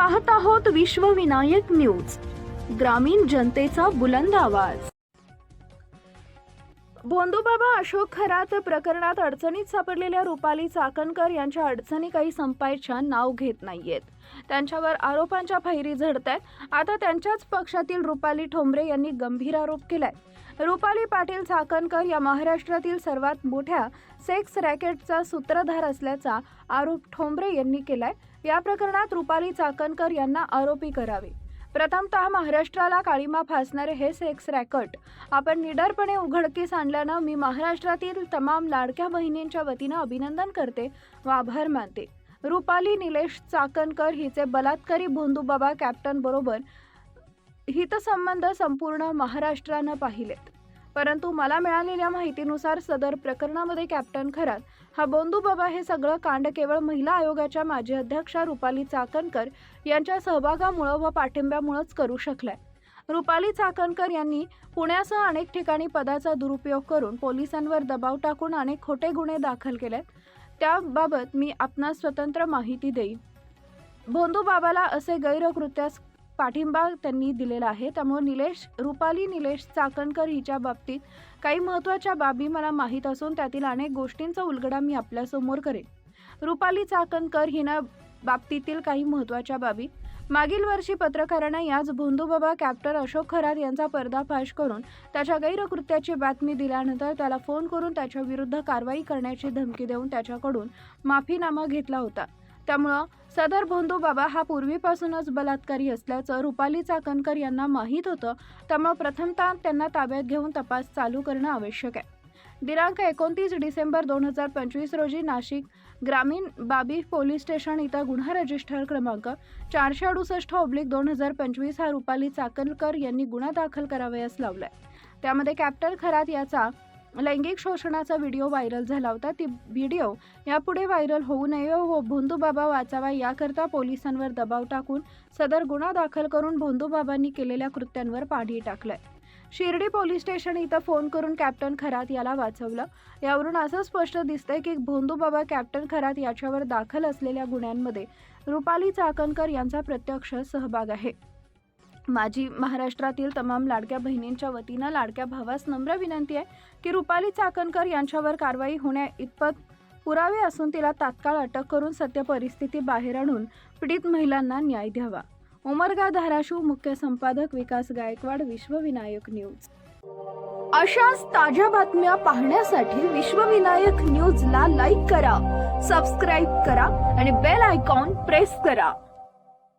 पाहत आहोत विश्वविनायक न्यूज, ग्रामीण जनतेचा बुलंद आवाज। भोंदूबाबा अशोक खरात प्रकरणात अडचणीत सापडलेल्या रुपाली चाकणकर यांच्या अडचणी काही संपायच्या नाव घेत नाहीयेत। त्यांच्यावर आरोपांच्या फैरी झडतायत। आता त्यांच्याच पक्षातील रुपाली ठोंबरे यांनी गंभीर आरोप केलाय। रुपाली पाटील चाकणकर या महाराष्ट्रातील सर्वात मोठ्या सेक्स रॅकेटचा सूत्रधार असल्याचा आरोप ठोंबरे यांनी केलाय। या प्रकरणात रुपाली चाकणकर यांना आरोपी करावे। प्रथमतः महाराष्ट्राला काळीमा फासणारे हे सेक्स रॅकेट आपण निडरपणे उघडकीस आणल्यानं मी महाराष्ट्रातील तमाम लाडक्या बहिणींच्या वतीनं अभिनंदन करते व आभार मानते। रुपाली निलेश चाकणकर हिचे बलात्कारी भोंदूबाबा कॅप्टन बरोबर हितसंबंध संपूर्ण महाराष्ट्रानं पाहिलेत, परंतु मला मिळालेल्या माहितीनुसार सदर प्रकरणामध्ये कॅप्टन खरात हा भोंदूबाबा हे सगळं कांड केवळ महिला आयोगाच्या माजी अध्यक्षा रुपाली चाकणकर यांच्या सहभागामुळे व पाठिंब्यामुळेच करू शकलाय। रुपाली चाकणकर यांनी पुण्यासह अनेक ठिकाणी पदाचा दुरुपयोग करून पोलिसांवर दबाव टाकून अनेक खोटे गुन्हे दाखल केलेत। त्याबाबत मी आपणास स्वतंत्र माहिती देईन। भोंदूबाबाला असे गैरकृत्यास पाठिंबा त्यांनी दिलेला आहे। त्यामुळे रुपाली निलेश चाकणकर हिच्या बाबतीत काही महत्त्वाच्या बाबी मला माहीत असून त्यातील अनेक गोष्टींचा उलगडा मी आपल्यासमोर करेन। रुपाली चाकणकर हिना बाबतीतील काही महत्त्वाच्या बाबी मागील वर्षी पत्रकारांना याच भोंदूबाबा कॅप्टन अशोक खरात यांचा पर्दाफाश करून त्याच्या गैरकृत्याची बातमी दिल्यानंतर त्याला फोन करून त्याच्या विरुद्ध कारवाई करण्याची धमकी देऊन त्याच्याकडून माफीनामा घेतला होता। त्यामुळे सदर भोंदूबाबा हा पूर्वीपासूनच बलात्कारी असल्याचं रुपाली चाकणकर यांना माहीत होतं। त्यामुळे प्रथमतः त्यांना ताब्यात घेऊन तपास चालू करणं आवश्यक आहे। दिनांक 29 डिसेंबर 2025 रोजी नाशिक ग्रामीण बाबी पोलीस स्टेशन इथं गुन्हा रजिस्टर क्रमांक 468/2025 हा रुपाली चाकणकर यांनी गुन्हा दाखल करावयास लावलाय। त्यामध्ये कॅप्टन खरात याचा लैंगिक शोषणाचा व्हिडिओ व्हायरल झाला होता। ती व्हिडिओ यापुढे व्हायरल होऊ नये व भोंदूबाबा वाचावा याकरता पोलिसांवर दबाव टाकून सदर गुन्हा दाखल करून भोंदूबाबांनी केलेल्या कृत्यांवर पाणी टाकलंय। शिर्डी पोलीस स्टेशन इथं फोन करून कॅप्टन खरात याला वाचवलं। यावरून असं स्पष्ट दिसतंय की भोंदूबाबा कॅप्टन खरात याच्यावर दाखल असलेल्या गुन्ह्यांमध्ये रुपाली चाकणकर यांचा प्रत्यक्ष सहभाग आहे। माझी महाराष्ट्रातील तमाम लाडक्या बहिणींच्या वतीनं लाडक्या भावास नम्र विनंती आहे की रुपाली चाकणकर यांच्यावर कारवाई होण्या इतपत पुरावे असून तिला तात्काळ अटक करून सत्य परिस्थिती बाहेर आणून पीडित महिलांना न्याय द्यावा। उमरगा धाराशिव, मुख्य संपादक विकास गायकवाड, विश्वविनायक न्यूज। अशाच ताज्या बातम्या पाहण्यासाठी विश्वविनायक न्यूजला लाईक करा, सबस्क्राईब करा आणि बेल आयकॉन प्रेस करा।